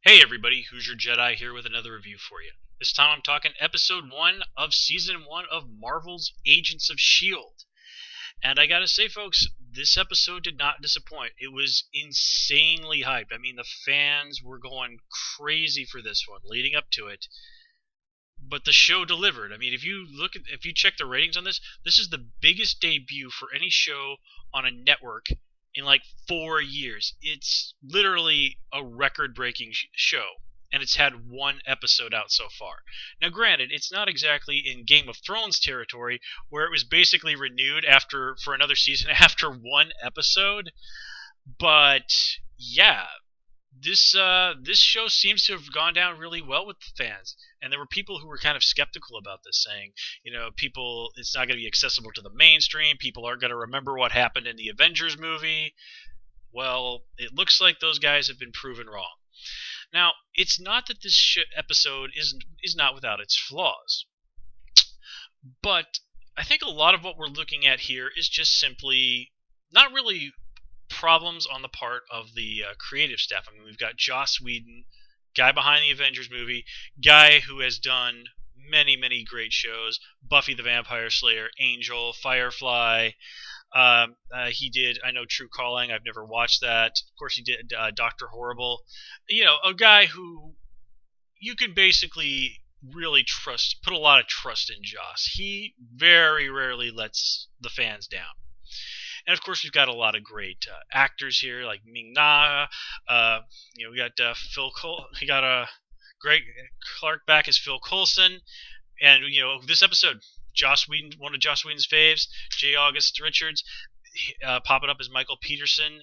Hey everybody, Who's Your Jedi here with another review for you. This time I'm talking episode 1 of season 1 of Marvel's Agents of S.H.I.E.L.D. And I gotta say folks, this episode did not disappoint. It was insanely hyped. I mean, the fans were going crazy for this one leading up to it. But the show delivered. I mean, if you check the ratings on this, this is the biggest debut for any show on a network in like 4 years. It's literally a record-breaking show, and it's had one episode out so far. Now, granted, it's not exactly in Game of Thrones territory, where it was basically renewed for another season after one episode, but yeah, this show seems to have gone down really well with the fans, and there were people who were kind of skeptical about this, saying, people, it's not going to be accessible to the mainstream. People aren't going to remember what happened in the Avengers movie. Well, it looks like those guys have been proven wrong. Now, it's not that this episode is not without its flaws, but I think a lot of what we're looking at here is just simply not really problems on the part of the creative staff. I mean, we've got Joss Whedon, guy behind the Avengers movie, guy who has done many, many great shows: Buffy the Vampire Slayer, Angel, Firefly. He did, I know, True Calling. I've never watched that. Of course, he did Doctor Horrible. A guy who you can basically really put a lot of trust in Joss. He very rarely lets the fans down. And of course, we've got a lot of great actors here, like Ming Na. We got Phil Cole. We got Greg Clark back as Phil Coulson, and this episode, Joss Whedon, one of Joss Whedon's faves, J. August Richards, popping up as Michael Peterson.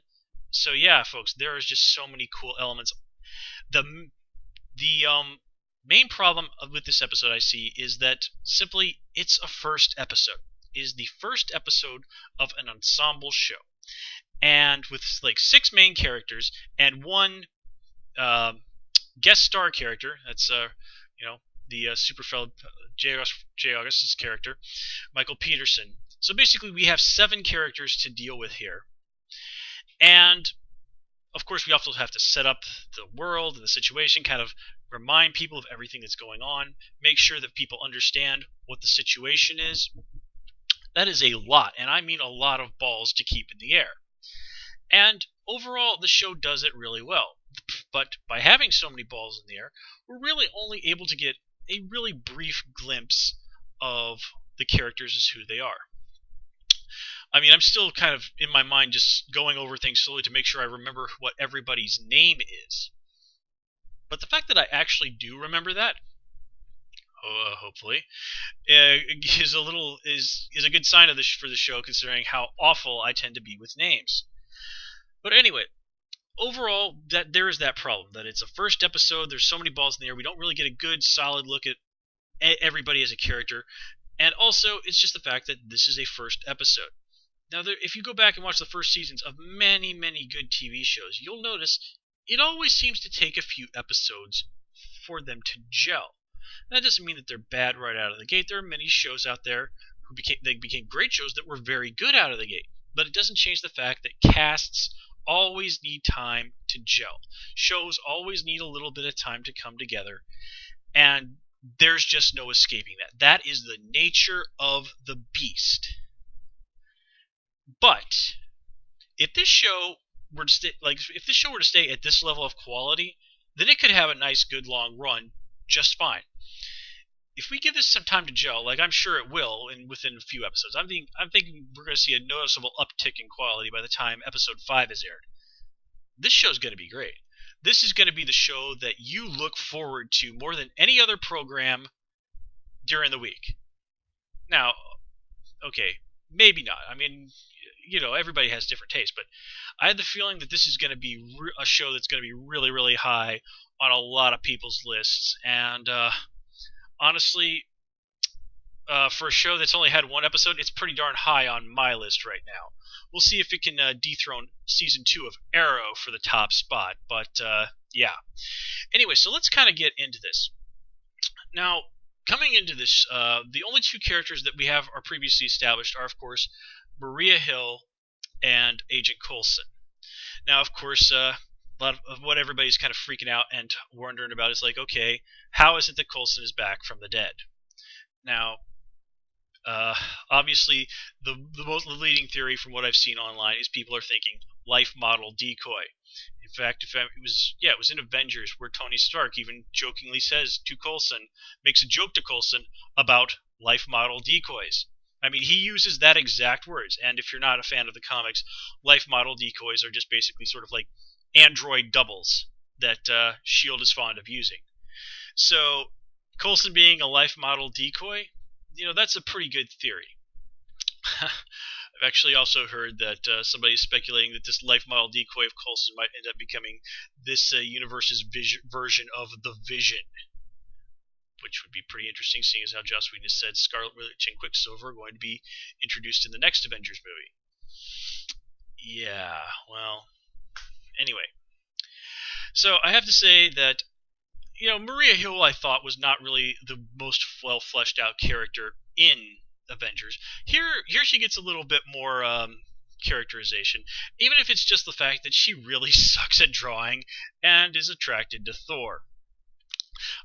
So yeah, folks, there is just so many cool elements. The main problem with this episode I see is that simply it's a first episode. Is the first episode of an ensemble show, and with like 6 main characters and one guest star character. That's the Superfeld J. August's character, Michael Peterson. So basically, we have 7 characters to deal with here, and of course, we also have to set up the world and the situation, kind of remind people of everything that's going on, make sure that people understand what the situation is. That is a lot, and I mean a lot of balls to keep in the air. And overall, the show does it really well. But by having so many balls in the air, we're really only able to get a really brief glimpse of the characters as who they are. I mean, I'm still kind of, in my mind, just going over things slowly to make sure I remember what everybody's name is. But the fact that I actually do remember that, hopefully, is a good sign for the show, considering how awful I tend to be with names. But anyway, overall, there is that problem that it's a first episode. There's so many balls in the air. We don't really get a good, solid look at everybody as a character, and also it's just the fact that this is a first episode. Now, if you go back and watch the first seasons of many, many good TV shows, you'll notice it always seems to take a few episodes for them to gel. That doesn't mean that they're bad right out of the gate. There are many shows out there who became great shows that were very good out of the gate. But it doesn't change the fact that casts always need time to gel. Shows always need a little bit of time to come together. And there's just no escaping that. That is the nature of the beast. But if this show were to stay at this level of quality, then it could have a nice, good, long run just fine. If we give this some time to gel, like I'm sure it will, within a few episodes, I'm thinking we're going to see a noticeable uptick in quality by the time episode 5 is aired. This show's going to be great. This is going to be the show that you look forward to more than any other program during the week. Now, okay, maybe not. I mean, everybody has different tastes, but I had the feeling that this is going to be a show that's going to be really, really high on a lot of people's lists, and honestly, for a show that's only had one episode, it's pretty darn high on my list right now. We'll see if it can dethrone season 2 of Arrow for the top spot, but yeah. Anyway, so let's kind of get into this. Now, coming into this, the only 2 characters that we have are previously established are, of course, Maria Hill and Agent Coulson. Now, of course, a lot of what everybody's kind of freaking out and wondering about is like, okay, how is it that Coulson is back from the dead? Now, uh, obviously, the leading theory from what I've seen online is people are thinking life model decoy. In fact, if it was in Avengers where Tony Stark even jokingly says to Coulson, makes a joke to Coulson about life model decoys. I mean, he uses that exact words. And if you're not a fan of the comics, life model decoys are just basically sort of like android doubles that S.H.I.E.L.D. is fond of using. So, Coulson being a life model decoy, that's a pretty good theory. I've actually also heard that somebody's speculating that this life model decoy of Coulson might end up becoming this universe's version of the Vision, which would be pretty interesting, seeing as how Joss Whedon has said Scarlet Witch and Quicksilver are going to be introduced in the next Avengers movie. Yeah, well, anyway. So I have to say that Maria Hill I thought was not really the most well fleshed out character in Avengers. Here she gets a little bit more characterization, even if it's just the fact that she really sucks at drawing and is attracted to Thor.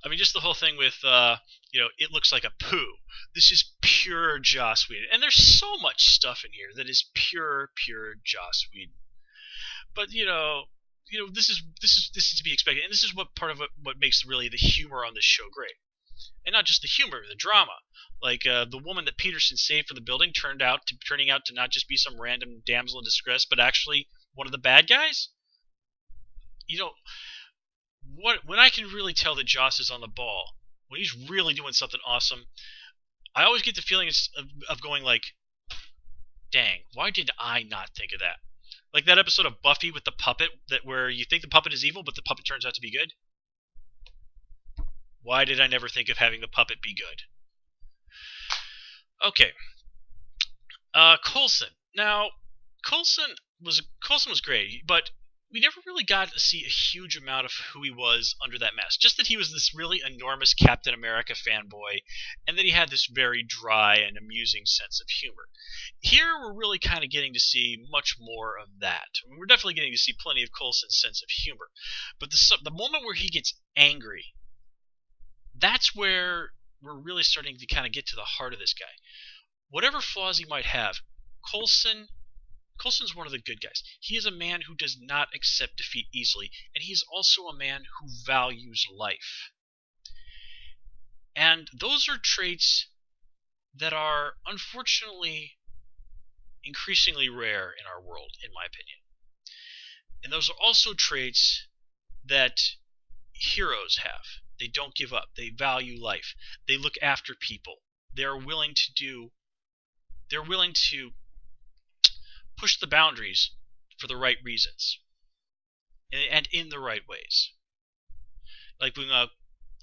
I mean, just the whole thing with it looks like a poo. This is pure Joss Whedon, and there's so much stuff in here that is pure Joss Whedon. But this is to be expected, and this is what part of what makes really the humor on this show great, and not just the humor, the drama. Like the woman that Peterson saved from the building turning out to not just be some random damsel in distress, but actually one of the bad guys. When I can really tell that Joss is on the ball, when he's really doing something awesome, I always get the feeling of going like, dang, why did I not think of that? Like that episode of Buffy with the puppet, where you think the puppet is evil, but the puppet turns out to be good. Why did I never think of having the puppet be good? Okay. Coulson. Now, Coulson was great, but we never really got to see a huge amount of who he was under that mask. Just that he was this really enormous Captain America fanboy, and that he had this very dry and amusing sense of humor. Here, we're really kind of getting to see much more of that. I mean, we're definitely getting to see plenty of Coulson's sense of humor. But the moment where he gets angry, that's where we're really starting to kind of get to the heart of this guy. Whatever flaws he might have, Coulson's one of the good guys. He is a man who does not accept defeat easily, and he is also a man who values life. And those are traits that are unfortunately increasingly rare in our world, in my opinion. And those are also traits that heroes have. They don't give up. They value life. They look after people. They're willing to push the boundaries for the right reasons and in the right ways. Like when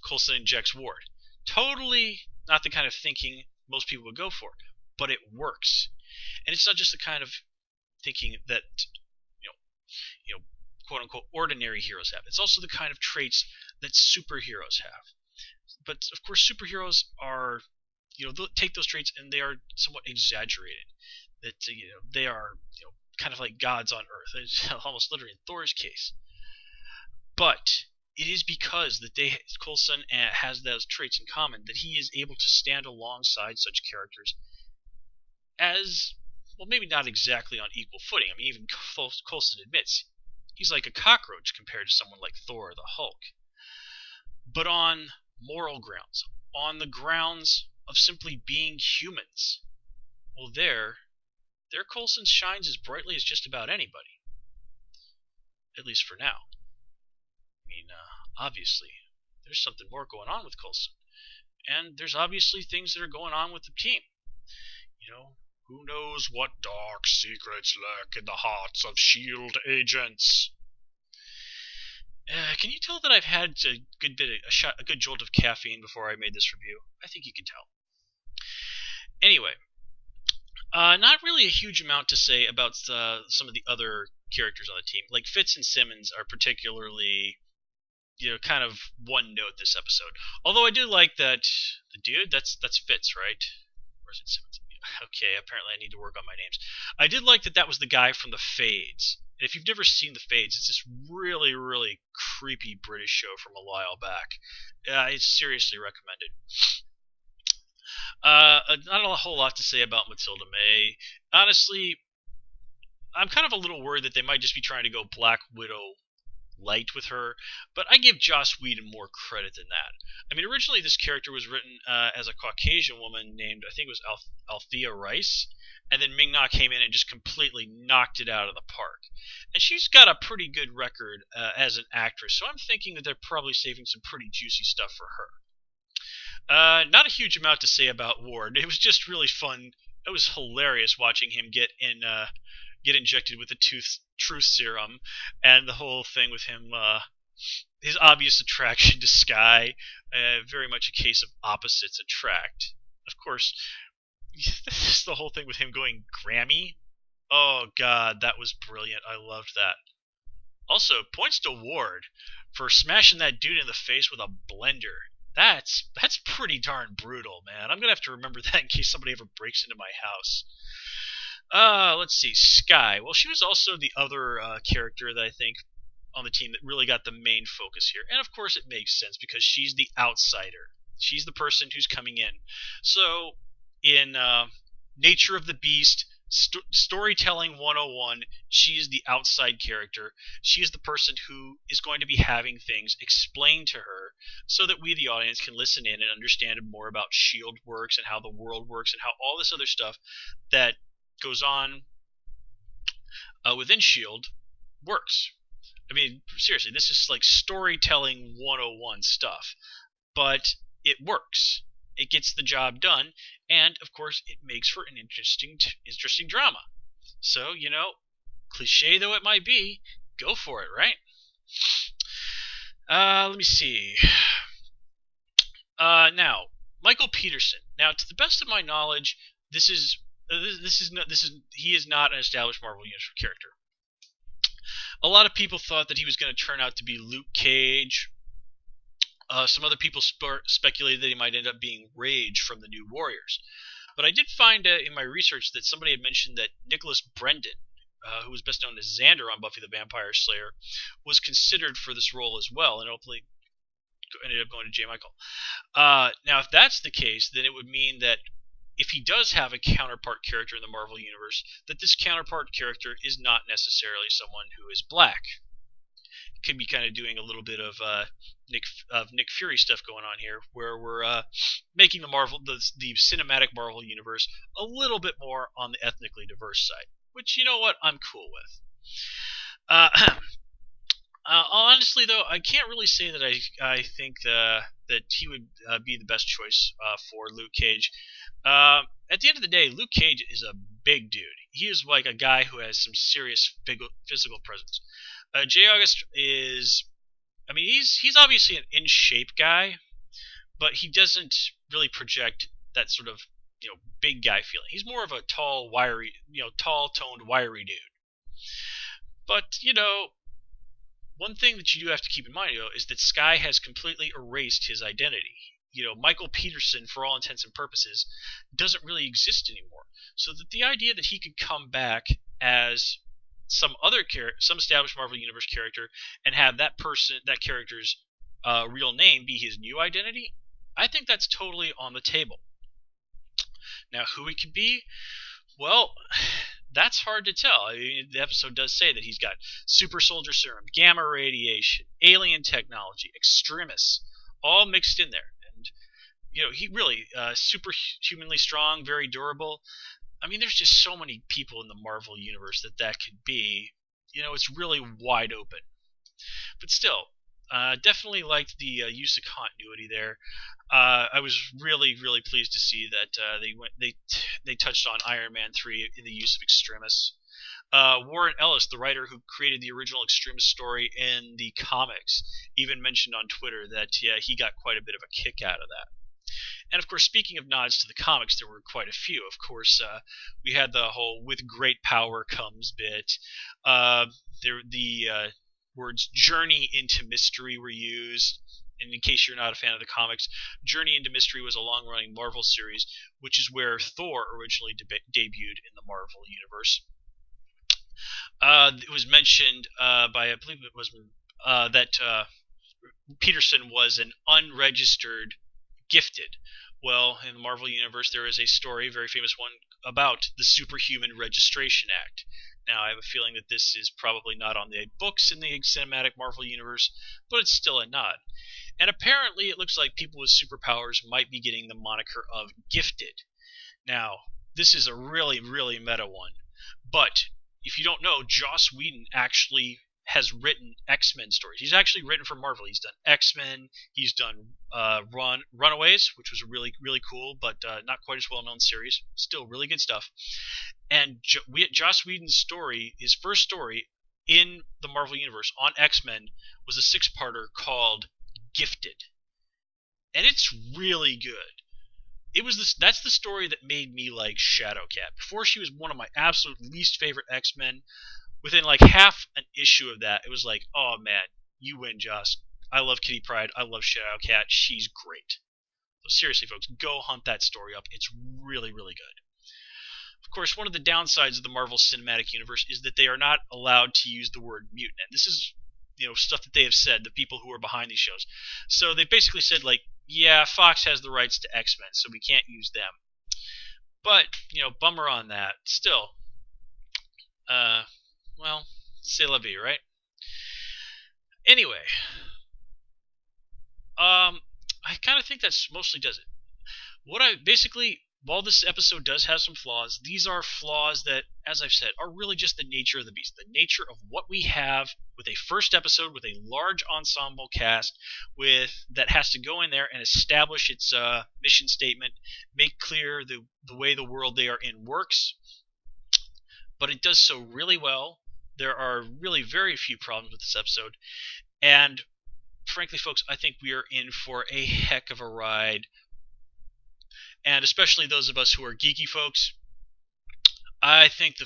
Coulson injects Ward. Totally not the kind of thinking most people would go for, but it works. And it's not just the kind of thinking that quote unquote ordinary heroes have. It's also the kind of traits that superheroes have. But of course, superheroes are they'll take those traits and they are somewhat exaggerated. That they are kind of like gods on Earth, almost literally in Thor's case. Well, it is because that Coulson has those traits in common that he is able to stand alongside such characters as, well, maybe not exactly on equal footing. I mean, even Coulson admits he's like a cockroach compared to someone like Thor or the Hulk. But on moral grounds, on the grounds of simply being humans, well, there Coulson shines as brightly as just about anybody. At least for now. I mean, obviously, there's something more going on with Coulson. And there's obviously things that are going on with the team. Who knows what dark secrets lurk in the hearts of S.H.I.E.L.D. agents? Can you tell that I've had a good jolt of caffeine before I made this review? I think you can tell. Anyway, not really a huge amount to say about some of the other characters on the team. Like Fitz and Simmons are particularly, kind of one note this episode. Although I do like that the dude, that's Fitz, right? Or is it Simmons? Okay, apparently I need to work on my names. I did like that was the guy from the Fades. And if you've never seen the Fades, it's this really, really creepy British show from a while back. It's seriously recommended. Not a whole lot to say about Matilda May. Honestly, I'm kind of a little worried that they might just be trying to go Black Widow light with her, but I give Joss Whedon more credit than that. I mean, originally this character was written as a Caucasian woman named, I think it was Althea Rice, and then Ming Na came in and just completely knocked it out of the park. And she's got a pretty good record as an actress, so I'm thinking that they're probably saving some pretty juicy stuff for her. Not a huge amount to say about Ward. It was just really fun. It was hilarious watching him get injected with the truth serum, and the whole thing with him, his obvious attraction to Sky, very much a case of opposites attract. Of course, the whole thing with him going Grammy. Oh God, that was brilliant. I loved that. Also, points to Ward for smashing that dude in the face with a blender. That's pretty darn brutal, man. I'm gonna have to remember that in case somebody ever breaks into my house. Let's see, Sky. Well, she was also the other character that I think on the team that really got the main focus here. And of course it makes sense because she's the outsider. She's the person who's coming in. So, in Nature of the Beast, Storytelling 101, she's the outside character. She is the person who is going to be having things explained to her so that we, the audience, can listen in and understand more about S.H.I.E.L.D. works and how the world works and how all this other stuff that goes on within S.H.I.E.L.D. works. I mean, seriously, this is like storytelling 101 stuff. But it works. It gets the job done, and of course, it makes for an interesting drama. So, cliche though it might be, go for it, right? Let me see. Now, Michael Peterson. Now, to the best of my knowledge, he is not an established Marvel Universe character. A lot of people thought that he was going to turn out to be Luke Cage. Some other people speculated that he might end up being Rage from the New Warriors. But I did find in my research that somebody had mentioned that Nicholas Brendon, who was best known as Xander on Buffy the Vampire Slayer, was considered for this role as well, and hopefully ended up going to J. Michael. Now, if that's the case, then it would mean that if he does have a counterpart character in the Marvel Universe, that this counterpart character is not necessarily someone who is black. It could be kind of doing a little bit of Nick Fury stuff going on here, where we're making the cinematic Marvel Universe a little bit more on the ethnically diverse side, which, you know what, I'm cool with. Honestly, though, I can't really say that I think that he would be the best choice for Luke Cage. At the end of the day, Luke Cage is a big dude. He is like a guy who has some serious physical presence. J. August is, I mean, he's obviously an in-shape guy, but he doesn't really project that sort of, big guy feeling. He's more of a tall, tall-toned, wiry dude. But, one thing that you do have to keep in mind, is that Sky has completely erased his identity. Michael Peterson, for all intents and purposes, doesn't really exist anymore. So that the idea that he could come back as some established Marvel Universe character and have that character's real name be his new identity, I think that's totally on the table. Now, who he could be? Well, that's hard to tell. I mean, the episode does say that he's got super soldier serum, gamma radiation, alien technology, extremis, all mixed in there. And, he really, superhumanly strong, very durable. I mean, there's just so many people in the Marvel Universe that could be. It's really wide open. But still, definitely liked the use of continuity there. I was really, really pleased to see that they touched on Iron Man 3 in the use of extremis. Warren Ellis, the writer who created the original Extremis story in the comics, even mentioned on Twitter that he got quite a bit of a kick out of that. And of course, speaking of nods to the comics, there were quite a few. Of course, we had the whole "with great power comes" bit. The words "journey into mystery" were used, And in case you're not a fan of the comics, Journey into Mystery was a long-running Marvel series, which is where Thor originally debuted in the Marvel universe. It was mentioned by, I believe it was that Peterson was an unregistered gifted. Well, in the Marvel Universe, there is a story, a very famous one, about the Superhuman Registration Act. Now, I have a feeling that this is probably not on the books in the cinematic Marvel Universe, but it's still a nod. And apparently, it looks like people with superpowers might be getting the moniker of gifted. Now, this is a really, really meta one, but if you don't know, Joss Whedon actually has written X-Men stories. He's actually written for Marvel. He's done X-Men. He's done Runaways, which was a really, really cool, but not quite as well-known series. Still really good stuff. And Joss Whedon's story, his first story in the Marvel Universe on X-Men, was a 6-parter called Gifted. And it's really good. That's the story that made me like Shadowcat. Before, she was one of my absolute least favorite X-Men. Within like half an issue of that, it was like, oh man, you win, Joss. I love Kitty Pryde. I love Shadowcat. She's great. So seriously, folks, go hunt that story up. It's really, really good. Of course, one of the downsides of the Marvel Cinematic Universe is that they are not allowed to use the word mutant. And this is, stuff that they have said, the people who are behind these shows. So they basically said, like, yeah, Fox has the rights to X-Men, so we can't use them. But, bummer on that. Still, well, c'est la vie, right? Anyway, I kind of think that's mostly does it. While this episode does have some flaws, these are flaws that, as I've said, are really just the nature of the beast, the nature of what we have with a first episode with a large ensemble cast that has to go in there and establish its mission statement, make clear the way the world they are in works, but it does so really well. There are really very few problems with this episode, and frankly, folks, I think we are in for a heck of a ride. And especially those of us who are geeky folks, I think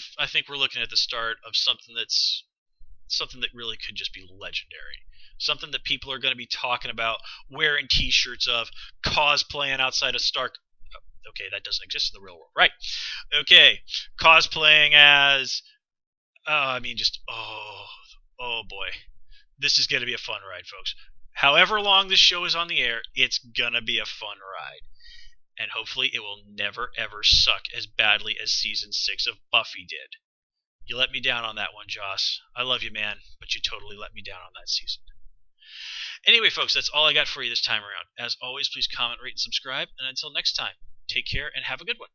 we're looking at the start of something that really could just be legendary. Something that people are going to be talking about, wearing T-shirts of, cosplaying outside of Stark. Okay, that doesn't exist in the real world, right? Okay, cosplaying as, oh boy, this is going to be a fun ride, folks. However long this show is on the air, it's going to be a fun ride. And hopefully it will never ever suck as badly as Season 6 of Buffy did. You let me down on that one, Joss. I love you, man, but you totally let me down on that season. Anyway, folks, that's all I got for you this time around. As always, please comment, rate, and subscribe. And until next time, take care and have a good one.